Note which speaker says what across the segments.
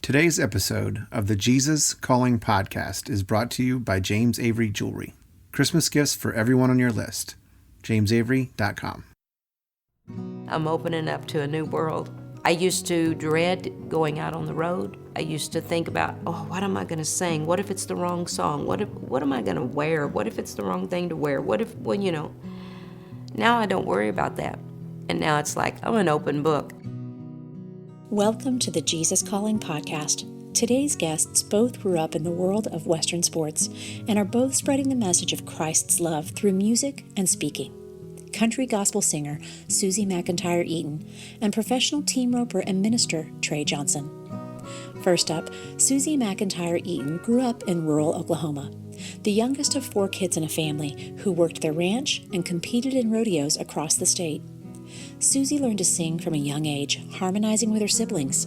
Speaker 1: Today's episode of the Jesus Calling podcast is brought to you by James Avery Jewelry. Christmas gifts for everyone on your list. JamesAvery.com.
Speaker 2: I'm opening up to a new world. I used to dread going out on the road. I used to think about, what am I going to sing? What if it's the wrong song? What am I going to wear? What if it's the wrong thing to wear? Now I don't worry about that. And now it's like, I'm an open book.
Speaker 3: Welcome to the Jesus Calling podcast. Today's guests both grew up in the world of Western sports and are both spreading the message of Christ's love through music and speaking. Country gospel singer Susie McEntire Eaton and professional team roper and minister Tre Johnson. First up, Susie McEntire Eaton grew up in rural Oklahoma, the youngest of 4 kids in a family who worked their ranch and competed in rodeos across the state. Susie learned to sing from a young age, harmonizing with her siblings.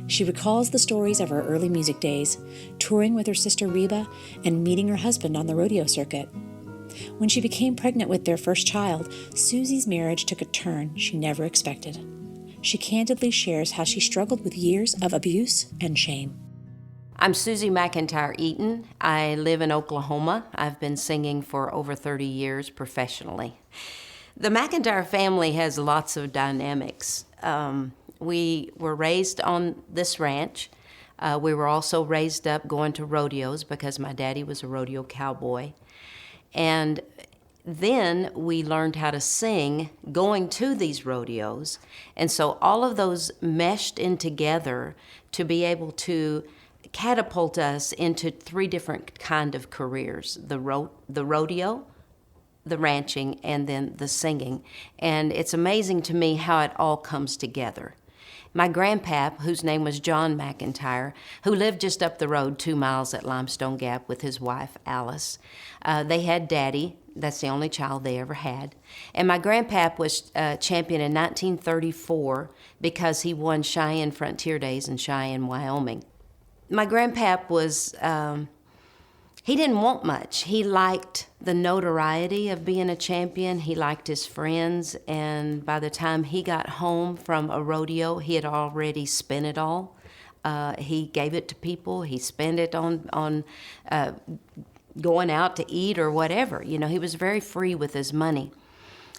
Speaker 3: She recalls the stories of her early music days, touring with her sister Reba, and meeting her husband on the rodeo circuit. When she became pregnant with their first child, Susie's marriage took a turn she never expected. She candidly shares how she struggled with years of abuse and shame.
Speaker 2: I'm Susie McEntire Eaton. I live in Oklahoma. I've been singing for over 30 years professionally. The McIntyre family has lots of dynamics. We were raised on this ranch. We were also raised up going to rodeos because my daddy was a rodeo cowboy. And then we learned how to sing going to these rodeos. And so all of those meshed in together to be able to catapult us into 3 different kind of careers: the rodeo, the ranching, and then the singing. And it's amazing to me how it all comes together. My grandpap, whose name was John McIntyre, who lived just up the road 2 miles at Limestone Gap with his wife, Alice, they had Daddy. That's the only child they ever had. And my grandpap was champion in 1934 because he won Cheyenne Frontier Days in Cheyenne, Wyoming. My grandpap was, he didn't want much. He liked the notoriety of being a champion. He liked his friends. And by the time he got home from a rodeo, he had already spent it all. He gave it to people. He spent it on going out to eat or whatever. He was very free with his money.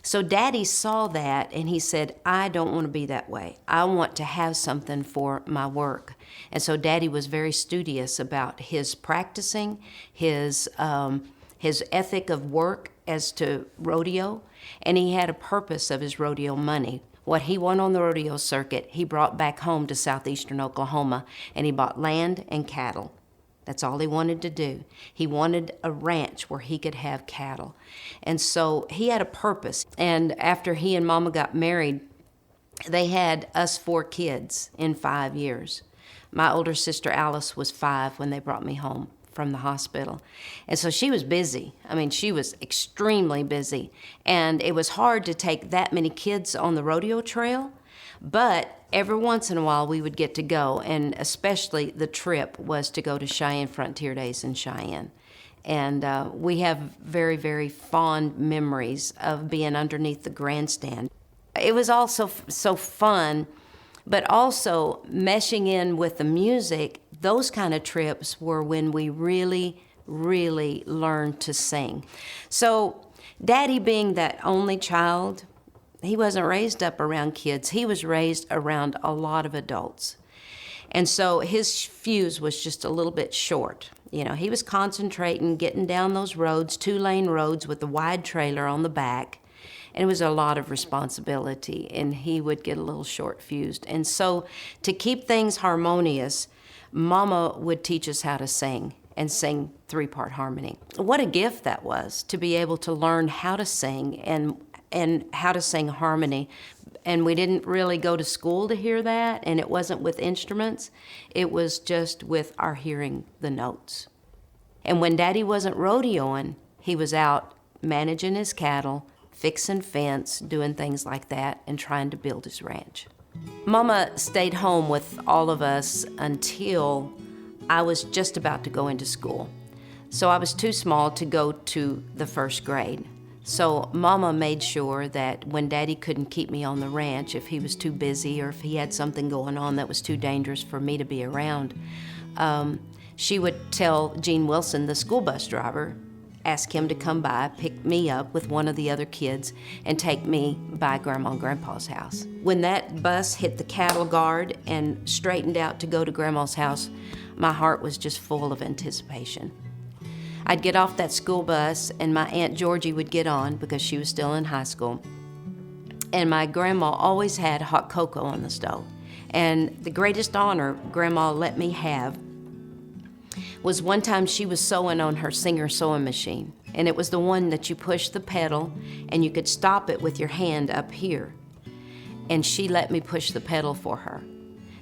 Speaker 2: So Daddy saw that and he said, I don't want to be that way. I want to have something for my work. And so Daddy was very studious about his practicing, his ethic of work as to rodeo, and he had a purpose of his rodeo money. What he won on the rodeo circuit, he brought back home to southeastern Oklahoma, and he bought land and cattle. That's all he wanted to do. He wanted a ranch where he could have cattle. And so he had a purpose. And after he and Mama got married, they had us 4 kids in 5 years. My older sister Alice was 5 when they brought me home from the hospital. And so she was busy. She was extremely busy. And it was hard to take that many kids on the rodeo trail. But every once in a while we would get to go, and especially the trip was to go to Cheyenne Frontier Days in Cheyenne. And we have very, very fond memories of being underneath the grandstand. It was also so fun, but also meshing in with the music. Those kind of trips were when we really, really learned to sing. So Daddy, being that only child, he wasn't raised up around kids. He was raised around a lot of adults. And so his fuse was just a little bit short. He was concentrating, getting down those roads, 2-lane roads with a wide trailer on the back. And it was a lot of responsibility, and he would get a little short-fused. And so to keep things harmonious, Mama would teach us how to sing and sing 3-part harmony. What a gift that was, to be able to learn how to sing and how to sing harmony. And we didn't really go to school to hear that, and it wasn't with instruments. It was just with our hearing the notes. And when Daddy wasn't rodeoing, he was out managing his cattle, fixing fence, doing things like that, and trying to build his ranch. Mama stayed home with all of us until I was just about to go into school. So I was too small to go to the first grade. So Mama made sure that when Daddy couldn't keep me on the ranch, if he was too busy or if he had something going on that was too dangerous for me to be around, she would tell Gene Wilson, the school bus driver, ask him to come by, pick me up with one of the other kids, and take me by Grandma and Grandpa's house. When that bus hit the cattle guard and straightened out to go to Grandma's house, my heart was just full of anticipation. I'd get off that school bus, and my Aunt Georgie would get on because she was still in high school. And my grandma always had hot cocoa on the stove. And the greatest honor Grandma let me have was one time she was sewing on her Singer sewing machine. And it was the one that you push the pedal, and you could stop it with your hand up here. And she let me push the pedal for her.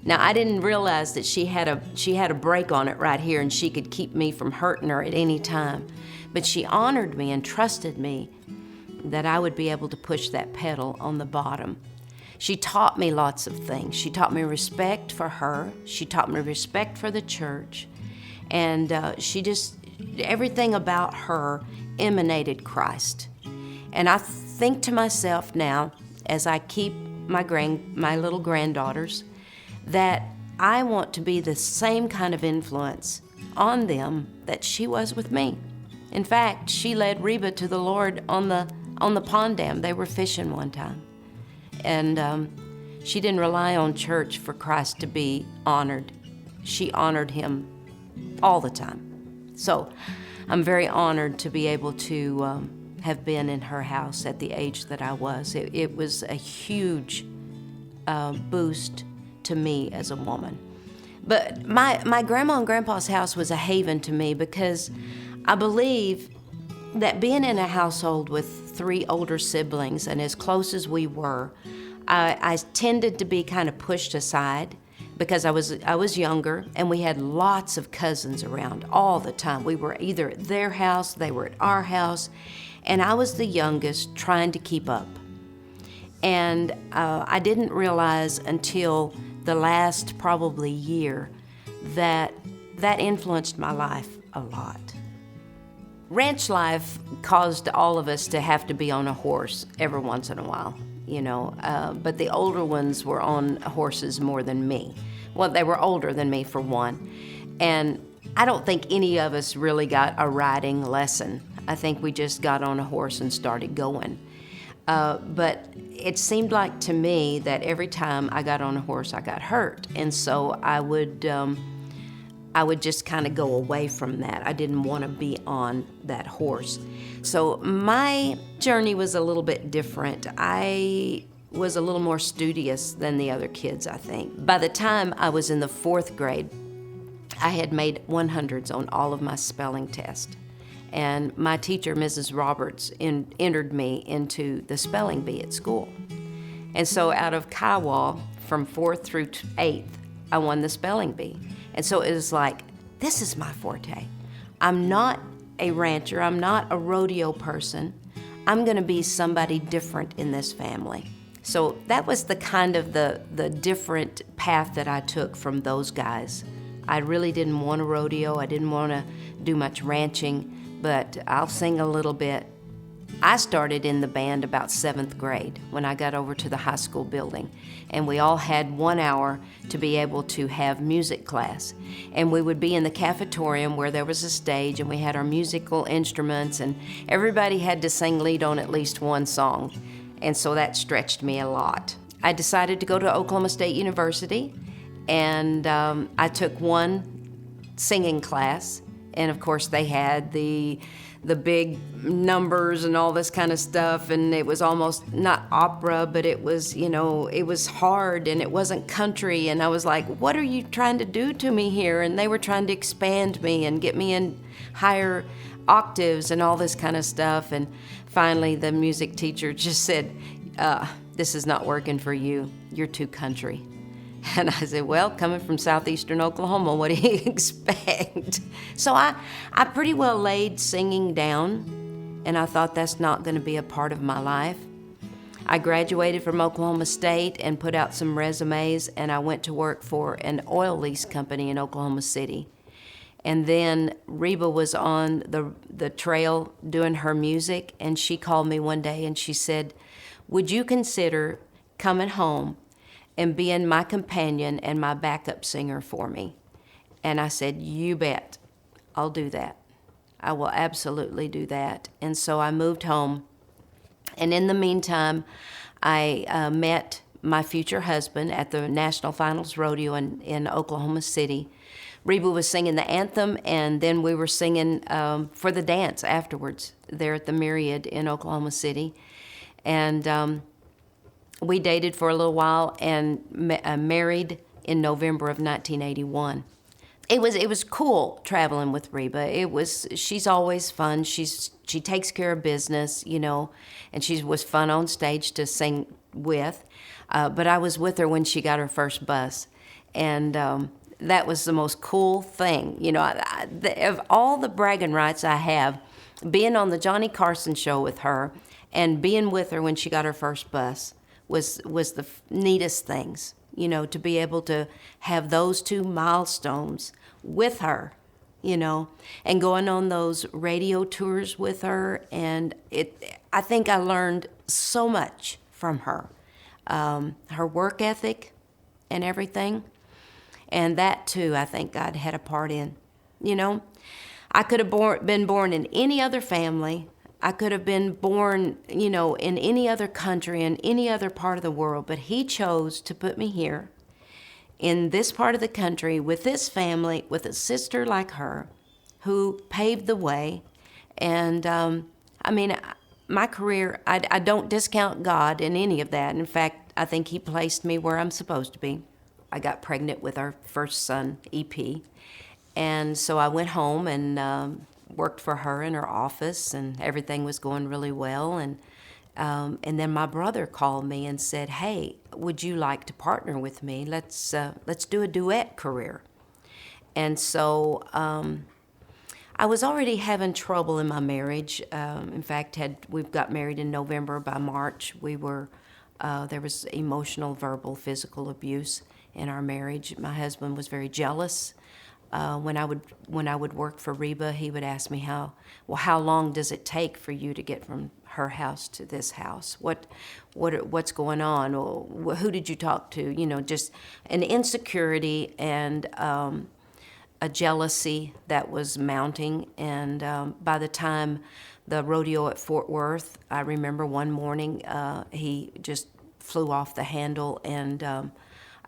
Speaker 2: Now, I didn't realize that she had a brake on it right here, and she could keep me from hurting her at any time. But she honored me and trusted me that I would be able to push that pedal on the bottom. She taught me lots of things. She taught me respect for her. She taught me respect for the church. And everything about her emanated Christ. And I think to myself now, as I keep my little granddaughters, that I want to be the same kind of influence on them that she was with me. In fact, she led Reba to the Lord on the pond dam. They were fishing one time. And she didn't rely on church for Christ to be honored. She honored him all the time. So I'm very honored to be able to have been in her house at the age that I was. It was a huge boost to me as a woman. But my grandma and grandpa's house was a haven to me because I believe that being in a household with 3 older siblings, and as close as we were, I tended to be kind of pushed aside because I was younger, and we had lots of cousins around all the time. We were either at their house, they were at our house, and I was the youngest trying to keep up. And I didn't realize until the last probably year that influenced my life a lot. Ranch life caused all of us to have to be on a horse every once in a while, but the older ones were on horses more than me. Well, they were older than me for one. And I don't think any of us really got a riding lesson. I think we just got on a horse and started going. But it seemed like to me that every time I got on a horse, I got hurt. And so I would just kind of go away from that. I didn't want to be on that horse. So my journey was a little bit different. I was a little more studious than the other kids, I think. By the time I was in the 4th grade, I had made 100s on all of my spelling tests. And my teacher, Mrs. Roberts, entered me into the spelling bee at school. And so out of Kiowa, from 4th through 8th, I won the spelling bee. And so it was like, this is my forte. I'm not a rancher. I'm not a rodeo person. I'm going to be somebody different in this family. So that was the kind of the different path that I took from those guys. I really didn't want a rodeo. I didn't want to do much ranching. But I'll sing a little bit. I started in the band about 7th grade when I got over to the high school building. And we all had 1 hour to be able to have music class. And we would be in the cafetorium where there was a stage, and we had our musical instruments, and everybody had to sing lead on at least one song. And so that stretched me a lot. I decided to go to Oklahoma State University, and I took one singing class. And of course they had the big numbers and all this kind of stuff, and it was almost not opera, but it was, it was hard, and it wasn't country, and I was like, what are you trying to do to me here? And they were trying to expand me and get me in higher octaves and all this kind of stuff. And finally the music teacher just said, this is not working for you. You're too country. And I said, well, coming from southeastern Oklahoma, what do you expect? So I pretty well laid singing down, and I thought that's not going to be a part of my life. I graduated from Oklahoma State and put out some resumes, and I went to work for an oil lease company in Oklahoma City. And then Reba was on the trail doing her music, and she called me one day and she said, "Would you consider coming home and being my companion and my backup singer for me?" And I said, "You bet, I'll do that. I will absolutely do that." And so I moved home. And in the meantime, I met my future husband at the National Finals Rodeo in Oklahoma City. Reba was singing the anthem, and then we were singing for the dance afterwards there at the Myriad in Oklahoma City. And we dated for a little while and married in November of 1981. It was cool traveling with Reba. She's always fun. She takes care of business, and she was fun on stage to sing with. But I was with her when she got her first bus, and that was the most cool thing. Of all the bragging rights I have, being on the Johnny Carson show with her and being with her when she got her first bus was the neatest things. To be able to have those two milestones with her, and going on those radio tours with her. And I think I learned so much from her, her work ethic and everything. And that, too, I think God had a part in. I could have been born in any other family. I could have been born, in any other country, in any other part of the world. But He chose to put me here in this part of the country with this family, with a sister like her who paved the way. And, my career, I don't discount God in any of that. In fact, I think He placed me where I'm supposed to be. I got pregnant with our first son, EP, and so I went home and worked for her in her office, and everything was going really well. And then my brother called me and said, "Hey, would you like to partner with me? Let's do a duet career." And so I was already having trouble in my marriage. In fact, we got married in November. By March, there was emotional, verbal, physical abuse in our marriage. My husband was very jealous. When I would work for Reba, he would ask me how long does it take for you to get from her house to this house? What's going on? Or who did you talk to? Just an insecurity and a jealousy that was mounting. And by the time the rodeo at Fort Worth, I remember one morning he just flew off the handle, and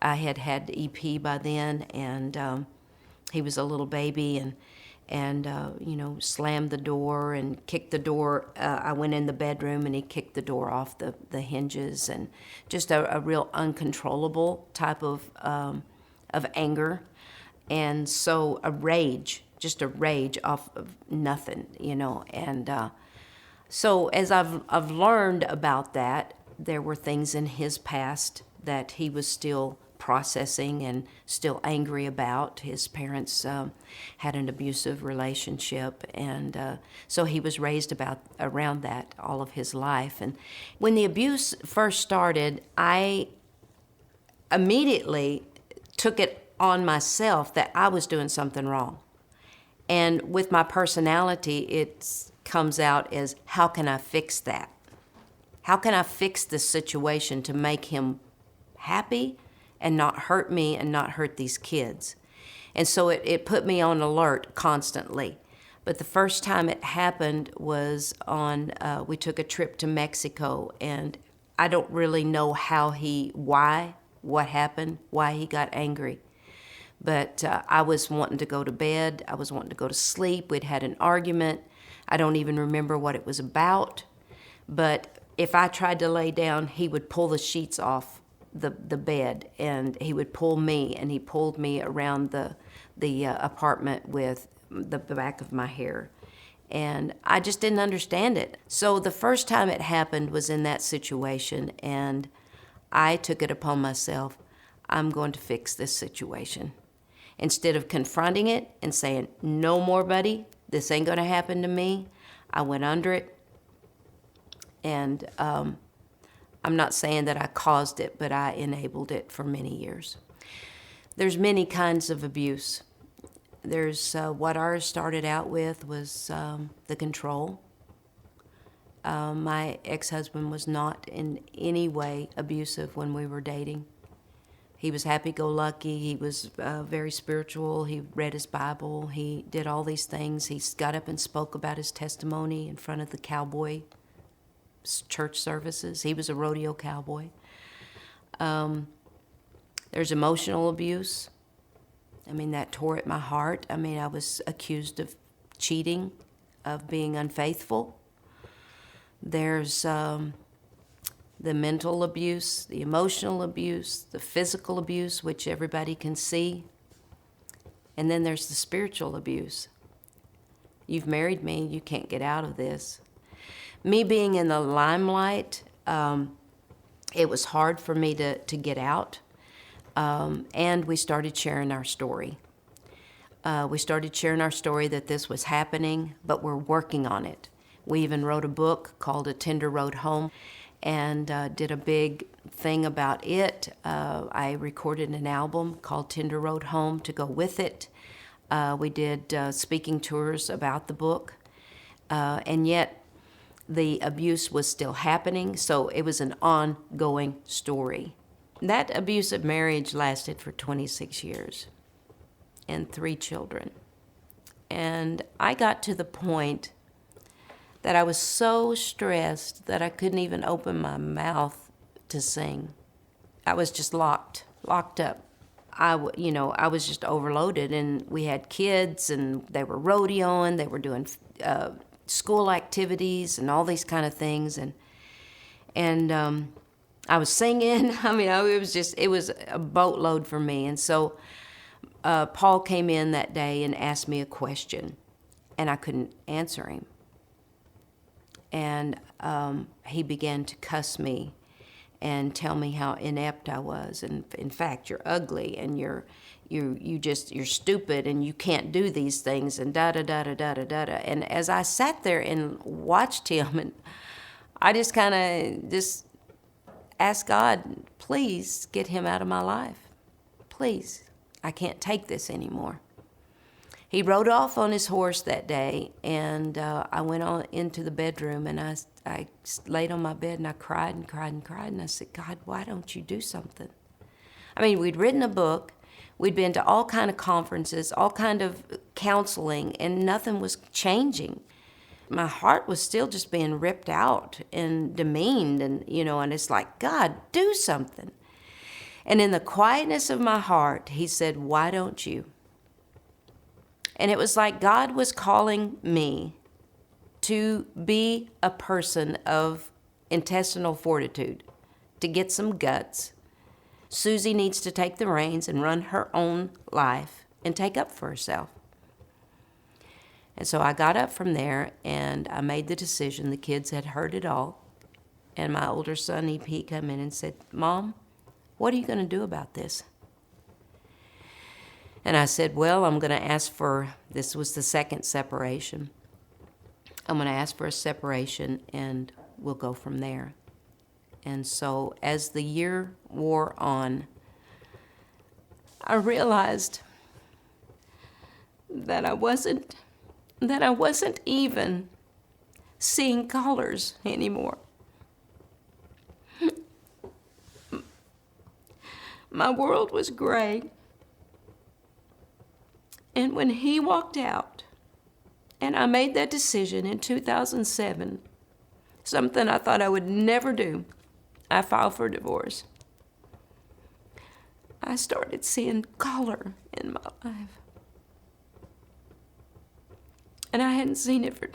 Speaker 2: I had EP by then, and he was a little baby, and slammed the door and kicked the door. I went in the bedroom, and he kicked the door off the hinges, and just a real uncontrollable type of anger, and so just a rage off of nothing, and so as I've learned about that, there were things in his past that he was still processing and still angry about. His parents had an abusive relationship, and so he was raised around that all of his life. And when the abuse first started, I immediately took it on myself that I was doing something wrong. And with my personality, it comes out as, how can I fix that? How can I fix this situation to make him happy and not hurt me and not hurt these kids? And so it put me on alert constantly. But the first time it happened was we took a trip to Mexico, and I don't really know what happened, why he got angry. But I was wanting to go to bed. I was wanting to go to sleep. We'd had an argument. I don't even remember what it was about. But if I tried to lay down, he would pull the sheets off the bed, and he would pull me, and he pulled me around the apartment with the back of my hair. And I just didn't understand it. So the first time it happened was in that situation, and I took it upon myself, I'm going to fix this situation. Instead of confronting it and saying, no more, buddy, this ain't going to happen to me, I went under it. And I'm not saying that I caused it, but I enabled it for many years. There's many kinds of abuse. There's what ours started out with was the control. My ex-husband was not in any way abusive when we were dating. He was happy-go-lucky. He was very spiritual. He read his Bible. He did all these things. He got up and spoke about his testimony in front of the Cowboy Church services. He was a rodeo cowboy. There's emotional abuse. I mean, that tore at my heart. I mean, I was accused of cheating, of being unfaithful. There's the mental abuse, the emotional abuse, the physical abuse, which everybody can see. And then there's the spiritual abuse. You've married me, you can't get out of this. Me being in the limelight, it was hard for me to get out. And we started sharing our story. We started sharing our story that this was happening, but we're working on it. We even wrote a book called A Tender Road Home and did a big thing about it. I recorded an album called Tender Road Home to go with it. We did speaking tours about the book. And yet the abuse was still happening, so it was an ongoing story. That abusive marriage lasted for 26 years and 3 children. And I got to the point that I was so stressed that I couldn't even open my mouth to sing. I was just locked up. I was just overloaded, and we had kids, and they were rodeoing, they were doing school activities and all these kind of things, and I was singing. I mean, it was a boatload for me. And so Paul came in that day and asked me a question, and I couldn't answer him. And he began to cuss me and tell me how inept I was. And in fact, you're ugly, and you're stupid, and you can't do these things, and da-da-da-da-da-da-da. And as I sat there and watched him, and I just kind of asked God, please get him out of my life. Please, I can't take this anymore. He rode off on his horse that day, and I went on into the bedroom, and I laid on my bed, and I cried and cried and cried, and I said, God, why don't you do something? I mean, we'd written a book, we'd been to all kind of conferences, all kind of counseling, and nothing was changing. My heart was still just being ripped out and demeaned, and it's like, God, do something. And in the quietness of my heart, he said, why don't you? And it was like God was calling me to be a person of intestinal fortitude, to get some guts. Suzy needs to take the reins and run her own life and take up for herself. And so I got up from there, and I made the decision. The kids had heard it all. And my older son, he came in and said, Mom, what are you going to do about this? And I said, well, I'm going to ask for, this was the second separation. I'm going to ask for a separation, and we'll go from there. And so as the year wore on, I realized that I wasn't even seeing colors anymore. My world was gray. And when he walked out, and I made that decision in 2007, something I thought I would never do, I filed for divorce. I started seeing color in my life. And I hadn't seen it for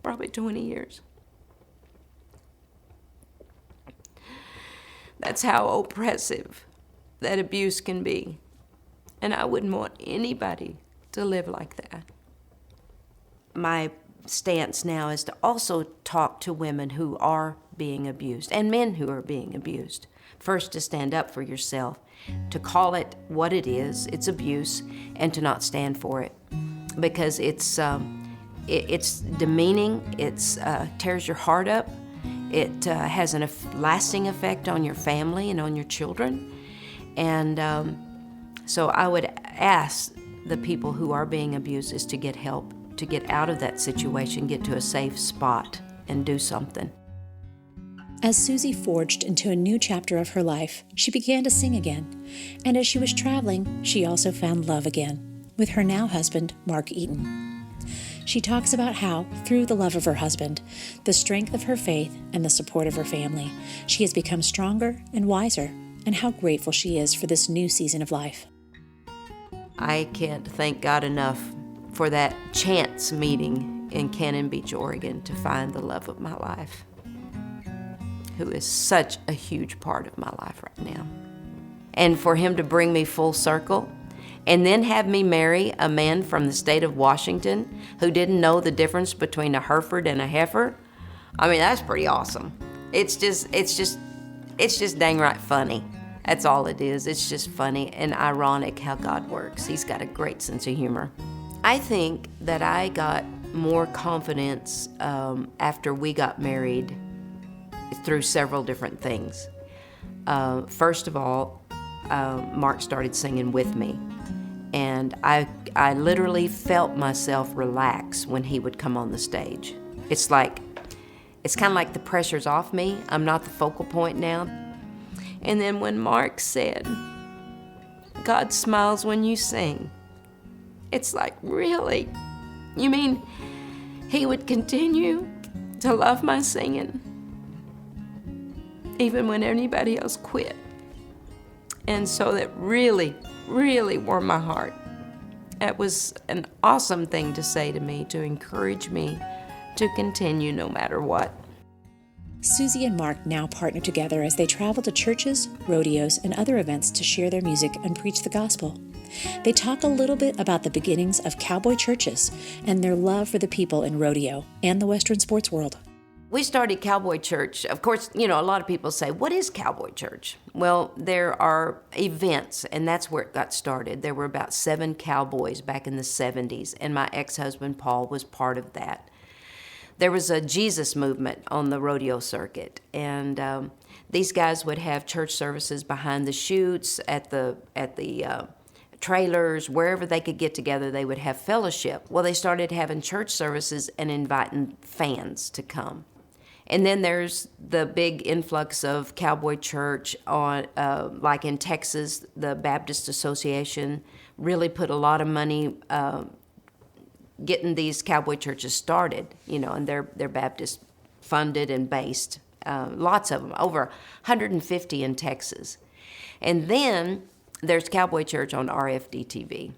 Speaker 2: probably 20 years. That's how oppressive that abuse can be. And I wouldn't want anybody to live like that. My stance now is to also talk to women who are being abused and men who are being abused. First, to stand up for yourself, to call it what it is, it's abuse, and to not stand for it. Because it's demeaning, it tears your heart up, it has a lasting effect on your family and on your children. And so I would ask the people who are being abused is to get help, to get out of that situation, get to a safe spot, and do something.
Speaker 3: As Suzy forged into a new chapter of her life, she began to sing again. And as she was traveling, she also found love again, with her now husband, Mark Eaton. She talks about how, through the love of her husband, the strength of her faith, and the support of her family, she has become stronger and wiser, and how grateful she is for this new season of life.
Speaker 2: I can't thank God enough for that chance meeting in Cannon Beach, Oregon, to find the love of my life, who is such a huge part of my life right now. And for him to bring me full circle, and then have me marry a man from the state of Washington who didn't know the difference between a Hereford and a heifer. I mean, that's pretty awesome. It's just dang right funny. That's all it is. It's just funny and ironic how God works. He's got a great sense of humor. I think that I got more confidence after we got married through several different things. First of all, Mark started singing with me. And I literally felt myself relax when he would come on the stage. It's kind of like the pressure's off me. I'm not the focal point now. And then when Mark said, "God smiles when you sing," it's like, really? You mean he would continue to love my singing even when anybody else quit? And so that really warmed my heart. It was an awesome thing to say to me, to encourage me to continue no matter what.
Speaker 3: Suzy and Mark now partner together as they travel to churches, rodeos, and other events to share their music and preach the gospel. They talk a little bit about the beginnings of Cowboy Churches and their love for the people in rodeo and the Western sports world.
Speaker 2: We started Cowboy Church. Of course, a lot of people say, what is Cowboy Church? Well, there are events, and that's where it got started. There were about 7 cowboys back in the 70s, and my ex-husband, Paul, was part of that. There was a Jesus movement on the rodeo circuit, and these guys would have church services behind the chutes, at the trailers, wherever they could get together, they would have fellowship. Well, they started having church services and inviting fans to come. And then there's the big influx of Cowboy Church on, like in Texas, the Baptist Association really put a lot of money getting these Cowboy churches started, and they're Baptist funded and based. Lots of them, over 150 in Texas. And then there's Cowboy Church on RFD TV.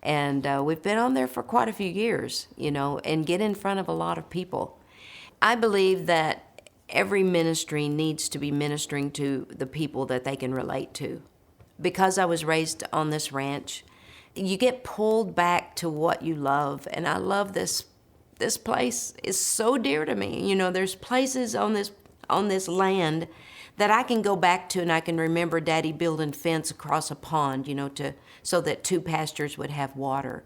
Speaker 2: And we've been on there for quite a few years, and get in front of a lot of people. I believe that every ministry needs to be ministering to the people that they can relate to. Because I was raised on this ranch, you get pulled back to what you love, and I love this. This place is so dear to me. There's places on this land that I can go back to, and I can remember Daddy building fence across a pond, so that 2 pastures would have water.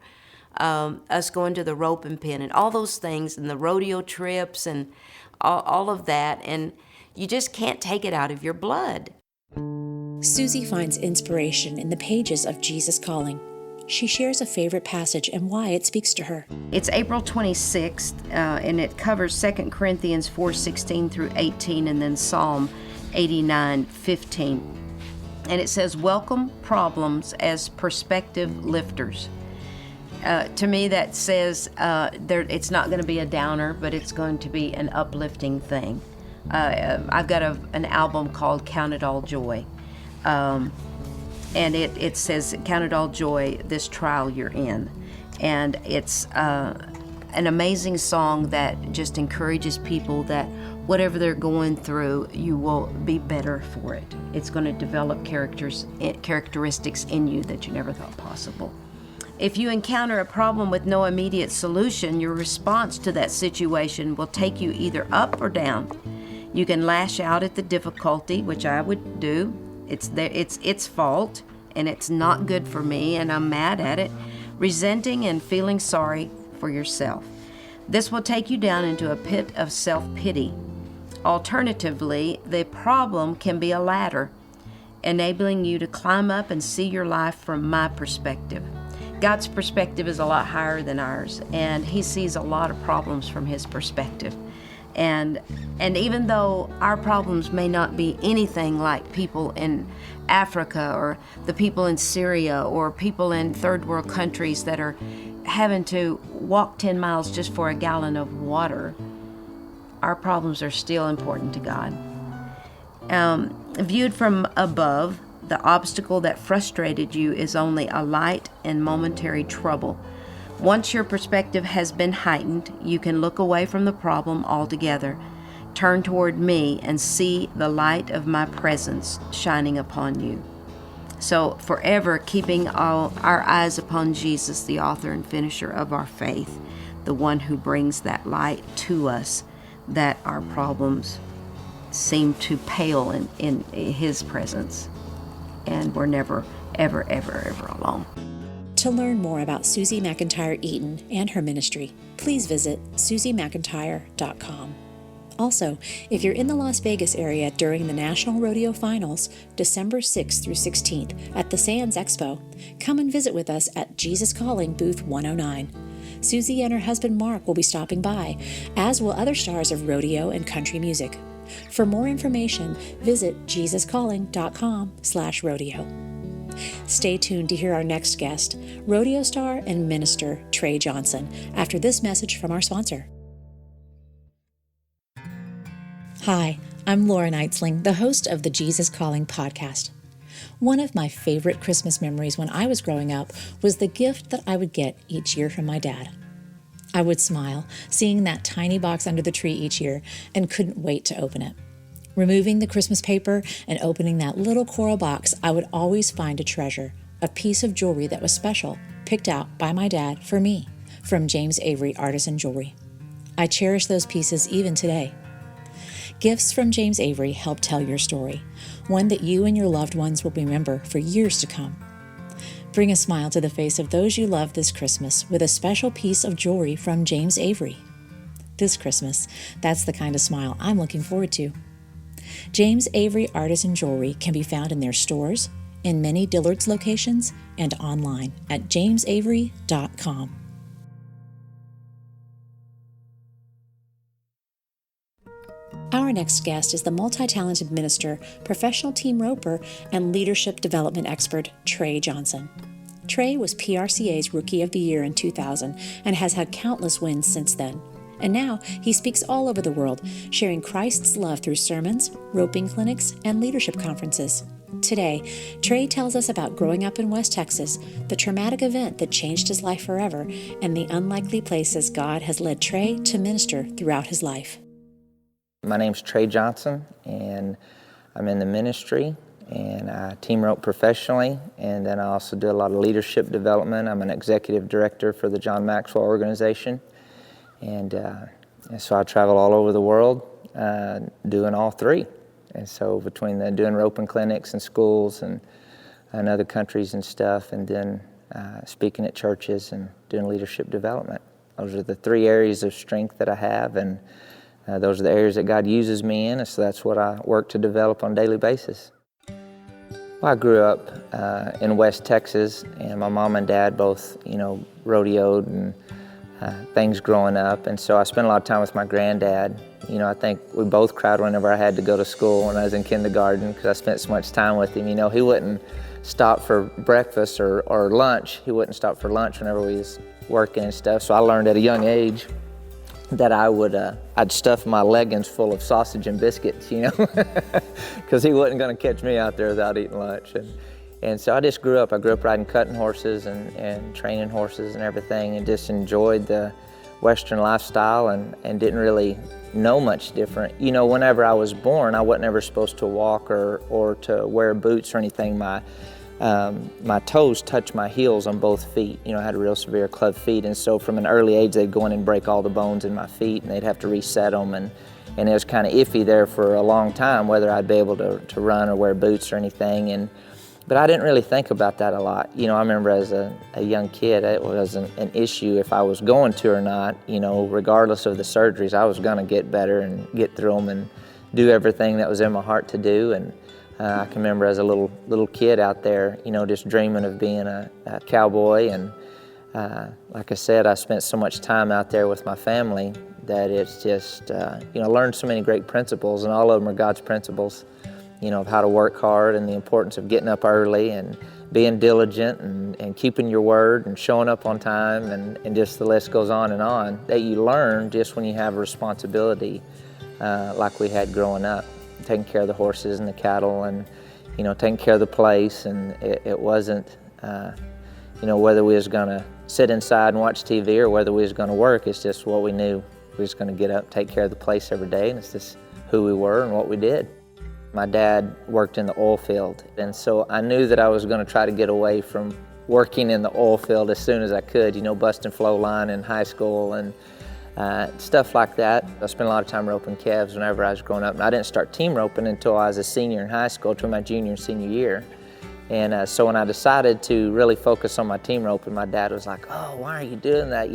Speaker 2: Us going to the rope and pin and all those things, and the rodeo trips and all of that, and you just can't take it out of your blood.
Speaker 3: Suzy finds inspiration in the pages of Jesus Calling. She shares a favorite passage and why it speaks to her.
Speaker 2: It's April 26th, and it covers 2 Corinthians 4:16 through 18, and then Psalm 89:15. And it says, "Welcome problems as perspective lifters." To me, that says it's not going to be a downer, but it's going to be an uplifting thing. I've got an album called Count It All Joy. And it says, "Count it all joy, this trial you're in." And it's an amazing song that just encourages people that whatever they're going through, you will be better for it. It's going to develop characteristics in you that you never thought possible. If you encounter a problem with no immediate solution, your response to that situation will take you either up or down. You can lash out at the difficulty, which I would do. It's its fault, and it's not good for me, and I'm mad at it, resenting and feeling sorry for yourself. This will take you down into a pit of self-pity. Alternatively, the problem can be a ladder, enabling you to climb up and see your life from my perspective. God's perspective is a lot higher than ours, and he sees a lot of problems from his perspective. And even though our problems may not be anything like people in Africa or the people in Syria or people in third world countries that are having to walk 10 miles just for a gallon of water, our problems are still important to God. Viewed from above, the obstacle that frustrated you is only a light and momentary trouble. Once your perspective has been heightened, you can look away from the problem altogether, turn toward me, and see the light of my presence shining upon you. So forever keeping all our eyes upon Jesus, the author and finisher of our faith, the one who brings that light to us, that our problems seem to pale in his presence. And we're never, ever, ever, ever alone.
Speaker 3: To learn more about Susie McEntire Eaton and her ministry, please visit susymcintyre.com. Also, if you're in the Las Vegas area during the National Rodeo Finals, December 6th through 16th at the Sands Expo, come and visit with us at Jesus Calling Booth 109. Susie and her husband Mark will be stopping by, as will other stars of rodeo and country music. For more information, visit jesuscalling.com/rodeo. Stay tuned to hear our next guest, rodeo star and minister Tre Johnson, after this message from our sponsor. Hi, I'm Laura Neitzling, the host of the Jesus Calling podcast. One of my favorite Christmas memories when I was growing up was the gift that I would get each year from my dad. I would smile, seeing that tiny box under the tree each year, and couldn't wait to open it. Removing the Christmas paper and opening that little coral box, I would always find a treasure, a piece of jewelry that was special, picked out by my dad for me, from James Avery Artisan Jewelry. I cherish those pieces even today. Gifts from James Avery help tell your story, one that you and your loved ones will remember for years to come. Bring a smile to the face of those you love this Christmas with a special piece of jewelry from James Avery. This Christmas, that's the kind of smile I'm looking forward to. James Avery Artisan Jewelry can be found in their stores, in many Dillard's locations, and online at jamesavery.com. Our next guest is the multi-talented minister, professional team roper, and leadership development expert, Tre Johnson. Tre was PRCA's Rookie of the Year in 2000 and has had countless wins since then. And now he speaks all over the world, sharing Christ's love through sermons, roping clinics, and leadership conferences. Today, Tre tells us about growing up in West Texas, the traumatic event that changed his life forever, and the unlikely places God has led Tre to minister throughout his life.
Speaker 4: My name's Tre Johnson, and I'm in the ministry, and I team rope professionally, and then I also do a lot of leadership development. I'm an executive director for the John Maxwell organization, and so I travel all over the world doing all three. And so between doing roping clinics and schools and other countries and stuff, and then speaking at churches and doing leadership development. Those are the three areas of strength that I have, and those are the areas that God uses me in, and so that's what I work to develop on a daily basis. Well, I grew up in West Texas, and my mom and dad both, rodeoed and things growing up, and so I spent a lot of time with my granddad. I think we both cried whenever I had to go to school when I was in kindergarten because I spent so much time with him. He wouldn't stop for breakfast or lunch. He wouldn't stop for lunch whenever we was working and stuff, so I learned at a young age that I'd stuff my leggings full of sausage and biscuits, because he wasn't going to catch me out there without eating lunch. And so I just grew up. I grew up riding cutting horses and training horses and everything, and just enjoyed the Western lifestyle and didn't really know much different. Whenever I was born, I wasn't ever supposed to walk or to wear boots or anything. My toes touched my heels on both feet. I had a real severe club feet, and so from an early age they'd go in and break all the bones in my feet, and they'd have to reset them, and it was kind of iffy there for a long time whether I'd be able to run or wear boots or anything. But I didn't really think about that a lot. I remember as a young kid, it wasn't an issue if I was going to or not. Regardless of the surgeries, I was going to get better and get through them and do everything that was in my heart to do. And I can remember as a little kid out there, just dreaming of being a cowboy. And like I said, I spent so much time out there with my family that it's just, learned so many great principles, and all of them are God's principles, of how to work hard and the importance of getting up early and being diligent and keeping your word and showing up on time, and just the list goes on, that you learn just when you have a responsibility like we had growing up, taking care of the horses and the cattle and, taking care of the place. And it wasn't, whether we was going to sit inside and watch TV or whether we was going to work. It's just what we knew. We was going to get up, take care of the place every day, and it's just who we were and what we did. My dad worked in the oil field, and so I knew that I was going to try to get away from working in the oil field as soon as I could, busting flow line in high school and stuff like that. I spent a lot of time roping calves whenever I was growing up, and I didn't start team roping until I was a senior in high school, to my junior and senior year. And so when I decided to really focus on my team roping, my dad was like, "Oh, why are you doing that?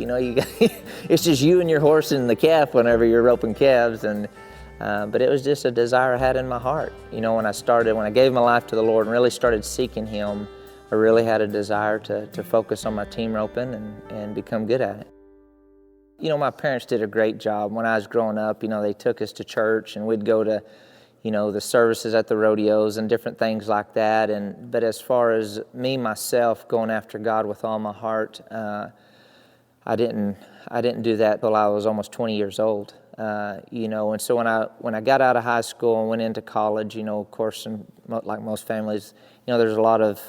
Speaker 4: It's just you and your horse and the calf whenever you're roping calves." And but it was just a desire I had in my heart. When I gave my life to the Lord and really started seeking Him, I really had a desire to focus on my team roping and become good at it. My parents did a great job. When I was growing up, they took us to church, and we'd go to the services at the rodeos and different things like that. But as far as me, myself, going after God with all my heart, I didn't do that till I was almost 20 years old. And so when I got out of high school and went into college, of course, like most families, there's a lot of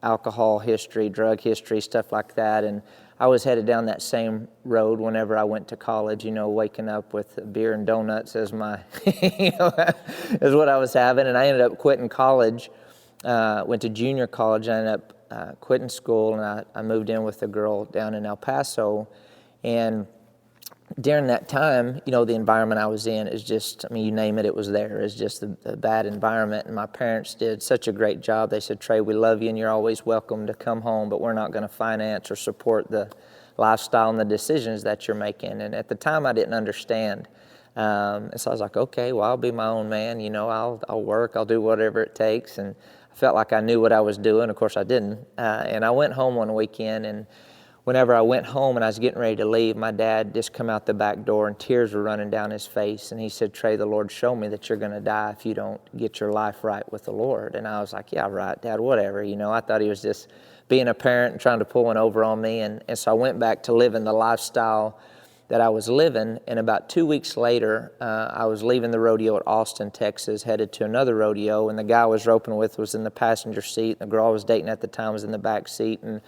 Speaker 4: alcohol history, drug history, stuff like that. And I was headed down that same road whenever I went to college, waking up with beer and donuts as my, is what I was having. And I ended up quitting college, went to junior college. I ended up quitting school, and I moved in with a girl down in El Paso. And during that time, the environment I was in is just, you name it, it was there. It's just a bad environment. And my parents did such a great job. They said, "Trey, we love you and you're always welcome to come home, but we're not going to finance or support the lifestyle and the decisions that you're making." And at the time, I didn't understand. And so I was like, okay, well, I'll be my own man. I'll work, I'll do whatever it takes. And I felt like I knew what I was doing. Of course, I didn't. And I went home one weekend, and whenever I went home and I was getting ready to leave, my dad just come out the back door and tears were running down his face. And he said, "Trey, the Lord showed me that you're going to die if you don't get your life right with the Lord." And I was like, "Yeah, right, Dad, whatever." I thought he was just being a parent and trying to pull one over on me. And so I went back to living the lifestyle that I was living. And about 2 weeks later, I was leaving the rodeo at Austin, Texas, headed to another rodeo. And the guy I was roping with was in the passenger seat. The girl I was dating at the time was in the back seat. And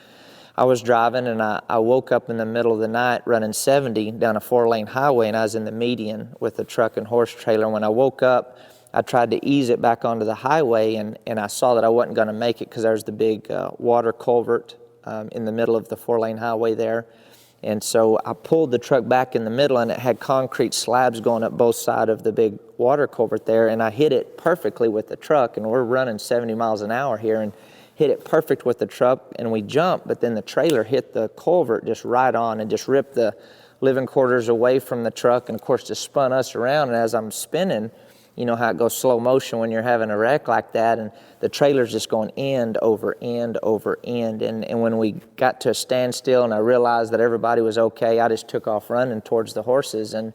Speaker 4: I was driving, and I woke up in the middle of the night running 70 down a 4-lane highway, and I was in the median with a truck and horse trailer. When I woke up, I tried to ease it back onto the highway, and I saw that I wasn't going to make it because there was the big water culvert in the middle of the 4-lane highway there. And so I pulled the truck back in the middle, and it had concrete slabs going up both sides of the big water culvert there, and I hit it perfectly with the truck, and we're running 70 miles an hour here, and hit it perfect with the truck, and we jumped, but then the trailer hit the culvert just right on and just ripped the living quarters away from the truck, and of course just spun us around. And as I'm spinning, how it goes slow motion when you're having a wreck like that, and the trailer's just going end over end over end. And when we got to a standstill and I realized that everybody was okay, I just took off running towards the horses, and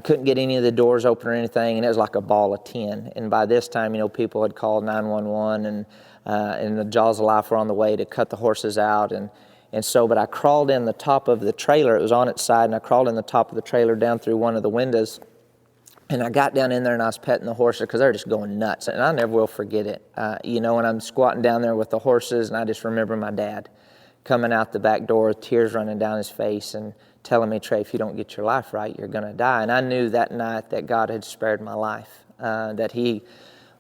Speaker 4: couldn't get any of the doors open or anything, and it was like a ball of tin. And by this time, people had called 911, and the jaws of life were on the way to cut the horses out. But I crawled in the top of the trailer. It was on its side, and I crawled in the top of the trailer down through one of the windows. And I got down in there, and I was petting the horses because they're just going nuts. And I never will forget it. And I'm squatting down there with the horses, and I just remember my dad coming out the back door with tears running down his face and telling me, "Trey, if you don't get your life right, you're going to die." And I knew that night that God had spared my life, that He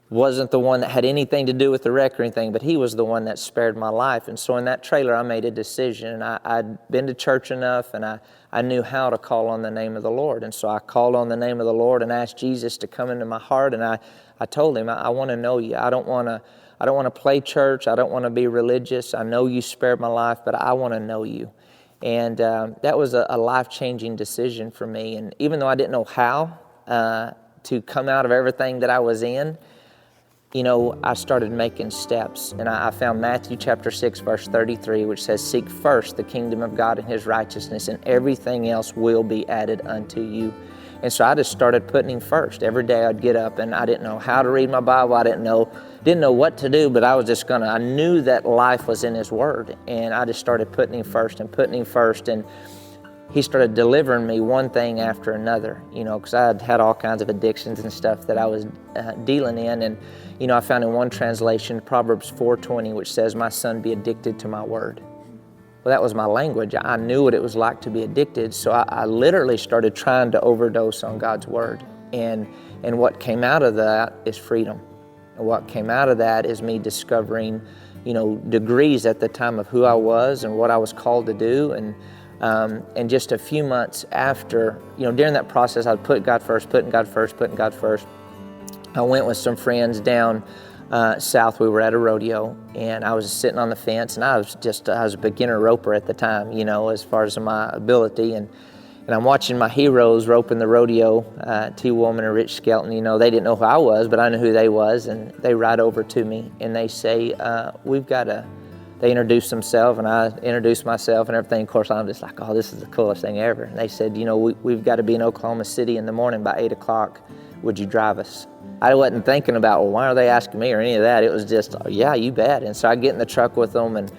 Speaker 4: wasn't the one that had anything to do with the wreck or anything, but He was the one that spared my life. And so in that trailer, I made a decision. And I'd been to church enough, and I knew how to call on the name of the Lord. And so I called on the name of the Lord and asked Jesus to come into my heart. And I told Him, I want to know You. I don't want to play church. I don't want to be religious. I know You spared my life, but I want to know You. And that was a life-changing decision for me. And even though I didn't know how to come out of everything that I was in, I started making steps, and I found Matthew chapter 6, verse 33, which says, "Seek first the kingdom of God and His righteousness, and everything else will be added unto you." And so I just started putting Him first. Every day I'd get up, and I didn't know how to read my Bible. I didn't know what to do, but I knew that life was in His Word, and I just started putting Him first, and He started delivering me one thing after another, because I had all kinds of addictions and stuff that I was dealing in. And, I found in one translation, Proverbs 4:20, which says, "My son, be addicted to my word." Well, that was my language. I knew what it was like to be addicted, so I literally started trying to overdose on God's word. And what came out of that is freedom. And what came out of that is me discovering, degrees at the time of who I was and what I was called to do. And just a few months after, during that process, I'd put God first, putting God first. I went with some friends down south. We were at a rodeo, and I was sitting on the fence, and I was a beginner roper at the time, as far as my ability. And I'm watching my heroes roping the rodeo, T. Woolman and Rich Skelton. They didn't know who I was, but I knew who they was, and they ride over to me, and they say, they introduced themselves, and I introduced myself and everything. Of course, I'm just like, oh, this is the coolest thing ever. And they said, we've got to be in Oklahoma City in the morning by 8 o'clock. Would you drive us? I wasn't thinking about, well, why are they asking me or any of that. It was just, oh, yeah, you bet. And so I get in the truck with them, and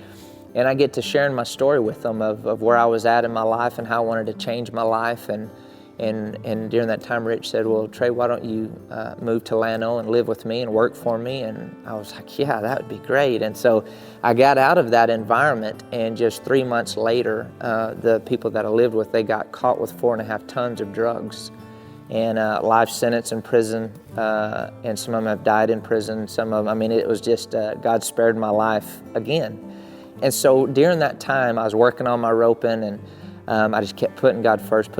Speaker 4: I get to sharing my story with them of where I was at in my life and how I wanted to change my life. And during that time, Rich said, well, Trey, why don't you move to Llano and live with me and work for me? And I was like, yeah, that would be great. And so I got out of that environment, and just 3 months later, the people that I lived with, they got caught with 4.5 tons of drugs, and life sentence in prison, and some of them have died in prison. Some of them, it was just, God spared my life again. And so during that time, I was working on my roping, and I just kept putting God first.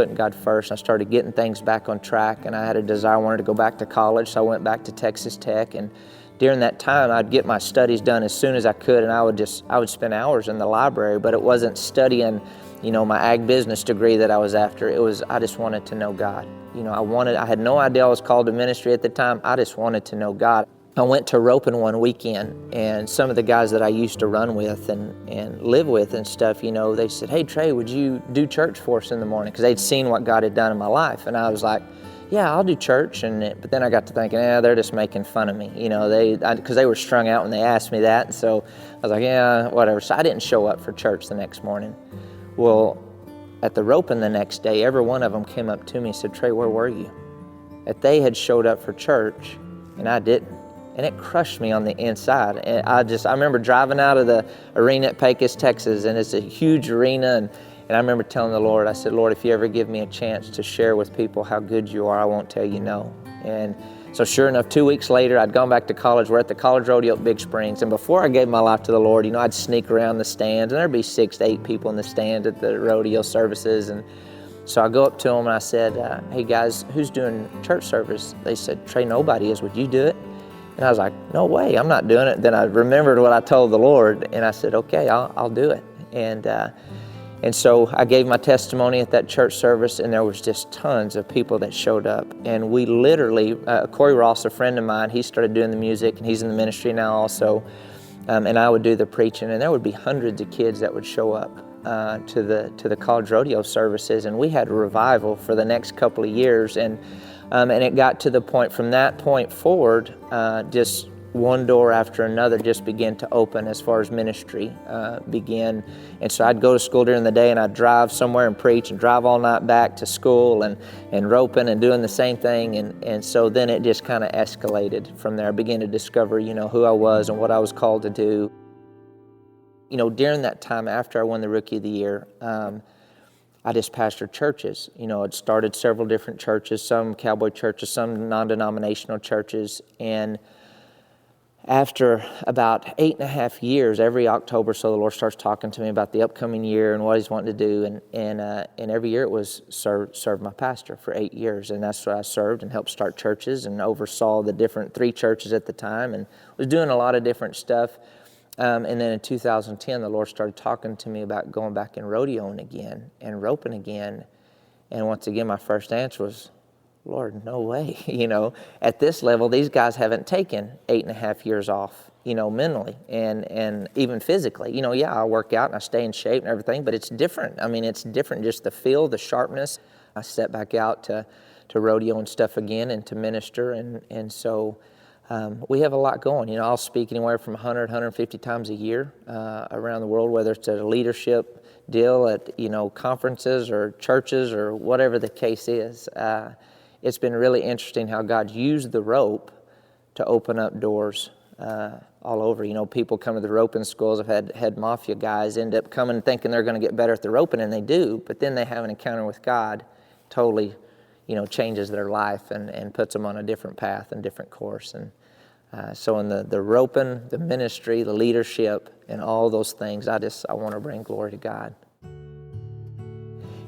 Speaker 4: I started getting things back on track, and I had a desire. I wanted to go back to college, so I went back to Texas Tech. And during that time, I'd get my studies done as soon as I could, and I would spend hours in the library, but it wasn't studying, my ag business degree that I was after. It was, I just wanted to know God. I had no idea I was called to ministry at the time. I just wanted to know God. I went to roping one weekend, and some of the guys that I used to run with and live with and stuff, they said, hey, Trey, would you do church for us in the morning? Because they'd seen what God had done in my life. And I was like, yeah, I'll do church. But then I got to thinking, they're just making fun of me. Because they were strung out when they asked me that. And so I was like, yeah, whatever. So I didn't show up for church the next morning. Well, at the roping the next day, every one of them came up to me and said, Trey, where were you? That they had showed up for church, and I didn't. And it crushed me on the inside. And I remember driving out of the arena at Pecos, Texas, and it's a huge arena. And I remember telling the Lord, I said, Lord, if you ever give me a chance to share with people how good you are, I won't tell you no. And so sure enough, 2 weeks later, I'd gone back to college. We're at the college rodeo at Big Springs. And before I gave my life to the Lord, I'd sneak around the stands, and there'd be 6 to 8 people in the stands at the rodeo services. And so I go up to them and I said, hey guys, who's doing church service? They said, Trey, nobody is. Would you do it? And I was like, no way, I'm not doing it. Then I remembered what I told the Lord, and I said, okay, I'll do it. And so I gave my testimony at that church service, and there was just tons of people that showed up. And we literally, Corey Ross, a friend of mine, he started doing the music, and he's in the ministry now also. And I would do the preaching, and there would be hundreds of kids that would show up to the college rodeo services. And we had a revival for the next couple of years. And it got to the point, from that point forward, just one door after another just began to open as far as ministry began. And so I'd go to school during the day, and I'd drive somewhere and preach, and drive all night back to school, and roping and doing the same thing. And so then it just kind of escalated from there. I began to discover, who I was and what I was called to do. During that time after I won the Rookie of the Year, I just pastored churches. I'd started several different churches, some Cowboy churches, some non-denominational churches. And after about 8.5 years, every October, so the Lord starts talking to me about the upcoming year and what He's wanting to do. And every year it was serve my pastor for 8 years. And that's what I served and helped start churches and oversaw the different 3 churches at the time, and was doing a lot of different stuff. And then in 2010, the Lord started talking to me about going back and rodeoing again and roping again. And once again, my first answer was, Lord, no way. At this level, these guys haven't taken 8.5 years off, mentally and even physically. Yeah, I work out and I stay in shape and everything, but it's different. It's different, just the feel, the sharpness. I step back out to rodeo and stuff again and to minister. And so we have a lot going. I'll speak anywhere from 100, 150 times a year around the world, whether it's a leadership deal at, conferences or churches or whatever the case is. It's been really interesting how God used the rope to open up doors all over. People come to the roping schools. I've had mafia guys end up coming thinking they're going to get better at the roping, and they do, but then they have an encounter with God, totally, changes their life and puts them on a different path and different course. And so in the roping, the ministry, the leadership, and all those things, I want to bring glory to God.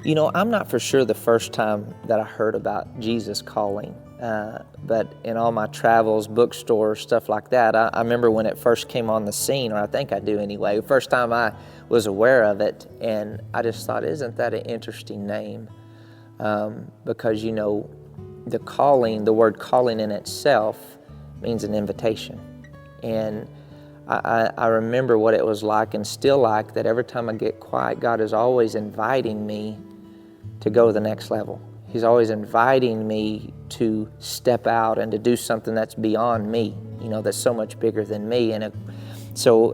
Speaker 4: I'm not for sure the first time that I heard about Jesus calling, but in all my travels, bookstores, stuff like that, I remember when it first came on the scene, or I think I do anyway, the first time I was aware of it, and I just thought, isn't that an interesting name? Because, the calling, the word calling in itself means an invitation. And I remember what it was like and still like that every time I get quiet, God is always inviting me to go to the next level. He's always inviting me to step out and to do something that's beyond me, that's so much bigger than me. And so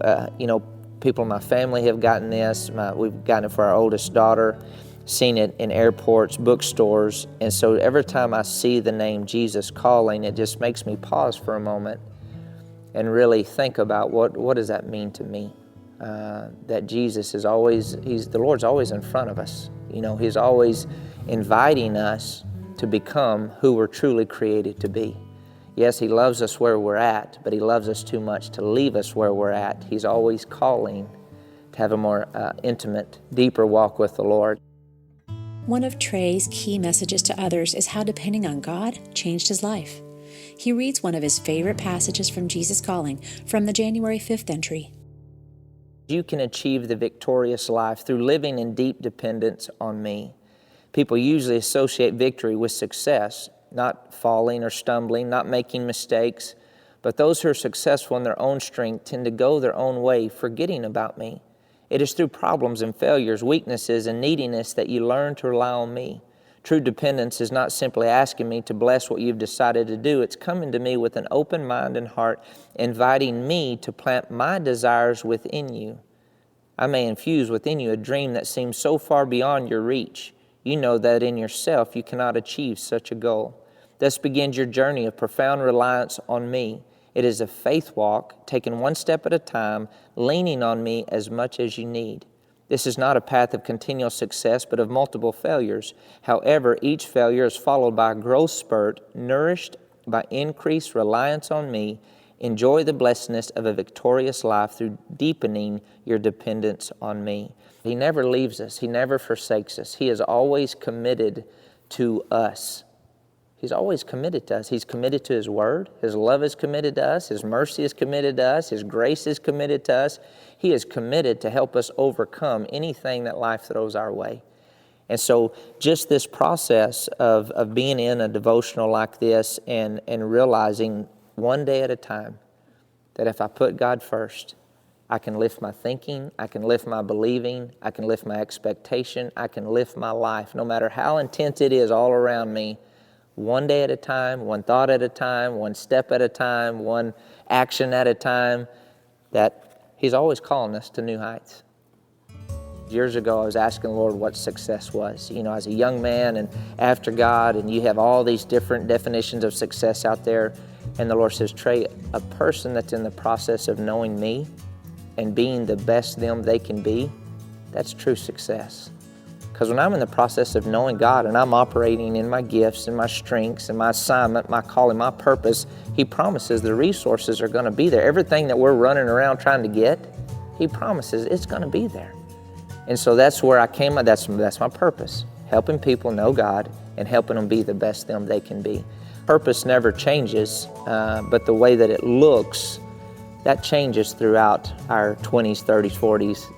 Speaker 4: people in my family have gotten this. We've gotten it for our oldest daughter, seen it in airports, bookstores. And so every time I see the name Jesus calling, it just makes me pause for a moment and really think about what does that mean to me? That Jesus is always, the Lord's always in front of us. He's always inviting us to become who we're truly created to be. Yes, He loves us where we're at, but He loves us too much to leave us where we're at. He's always calling to have a more intimate, deeper walk with the Lord.
Speaker 3: One of Trey's key messages to others is how depending on God changed his life. He reads one of his favorite passages from Jesus Calling from the January 5th entry.
Speaker 4: You can achieve the victorious life through living in deep dependence on me. People usually associate victory with success, not falling or stumbling, not making mistakes. But those who are successful in their own strength tend to go their own way, forgetting about me. It is through problems and failures, weaknesses and neediness that you learn to rely on me. True dependence is not simply asking me to bless what you've decided to do. It's coming to me with an open mind and heart, inviting me to plant my desires within you. I may infuse within you a dream that seems so far beyond your reach. You know that in yourself you cannot achieve such a goal. Thus begins your journey of profound reliance on me. It is a faith walk, taken one step at a time, leaning on me as much as you need. This is not a path of continual success, but of multiple failures. However, each failure is followed by a growth spurt, nourished by increased reliance on me. Enjoy the blessedness of a victorious life through deepening your dependence on me. He never leaves us. He never forsakes us. He is always committed to us. He's always committed to us. He's committed to His Word. His love is committed to us. His mercy is committed to us. His grace is committed to us. He is committed to help us overcome anything that life throws our way. And so just this process of being in a devotional like this and realizing one day at a time that if I put God first, I can lift my thinking, I can lift my believing, I can lift my expectation, I can lift my life, no matter how intense it is all around me, one day at a time, one thought at a time, one step at a time, one action at a time, that He's always calling us to new heights. Years ago, I was asking the Lord what success was. As a young man and after God, and you have all these different definitions of success out there, and the Lord says, Trey, a person that's in the process of knowing me and being the best them they can be, that's true success. Because when I'm in the process of knowing God and I'm operating in my gifts and my strengths and my assignment, my calling, my purpose, He promises the resources are going to be there. Everything that we're running around trying to get, He promises it's going to be there. And so that's where I came. That's my purpose, helping people know God and helping them be the best them they can be. Purpose never changes, but the way that it looks, that changes throughout our 20s, 30s, 40s,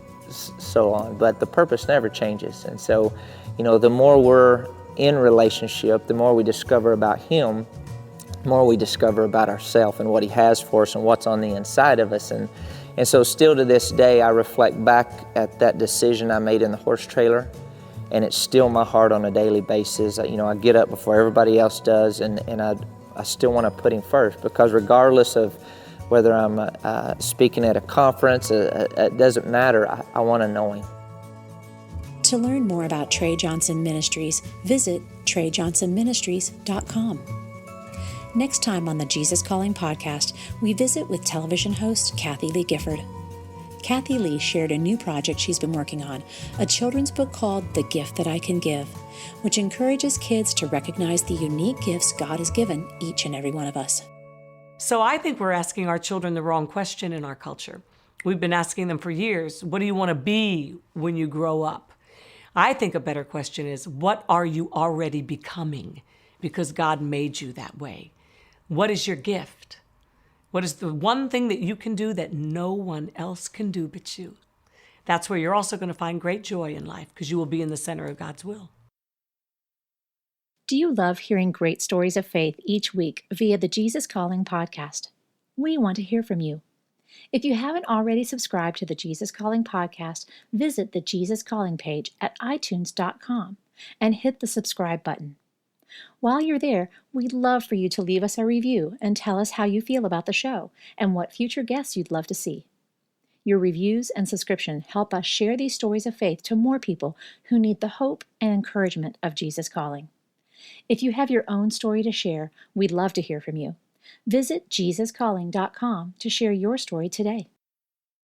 Speaker 4: so on. But the purpose never changes. And so, the more we're in relationship, the more we discover about Him, the more we discover about ourselves and what He has for us and what's on the inside of us. And so still to this day, I reflect back at that decision I made in the horse trailer, and it's still my heart on a daily basis. I get up before everybody else does, and I still want to put Him first, because regardless of whether I'm speaking at a conference, it doesn't matter. I want to know Him.
Speaker 3: To learn more about Tre Johnson Ministries, visit TreJohnsonMinistries.com. Next time on the Jesus Calling podcast, we visit with television host Kathie Lee Gifford. Kathie Lee shared a new project she's been working on, a children's book called The Gift That I Can Give, which encourages kids to recognize the unique gifts God has given each and every one of us.
Speaker 5: So I think we're asking our children the wrong question in our culture. We've been asking them for years, what do you want to be when you grow up? I think a better question is, what are you already becoming? Because God made you that way. What is your gift? What is the one thing that you can do that no one else can do but you? That's where you're also going to find great joy in life, because you will be in the center of God's will.
Speaker 3: Do you love hearing great stories of faith each week via the Jesus Calling podcast? We want to hear from you. If you haven't already subscribed to the Jesus Calling podcast, visit the Jesus Calling page at iTunes.com and hit the subscribe button. While you're there, we'd love for you to leave us a review and tell us how you feel about the show and what future guests you'd love to see. Your reviews and subscription help us share these stories of faith to more people who need the hope and encouragement of Jesus Calling. If you have your own story to share, we'd love to hear from you. Visit JesusCalling.com to share your story today.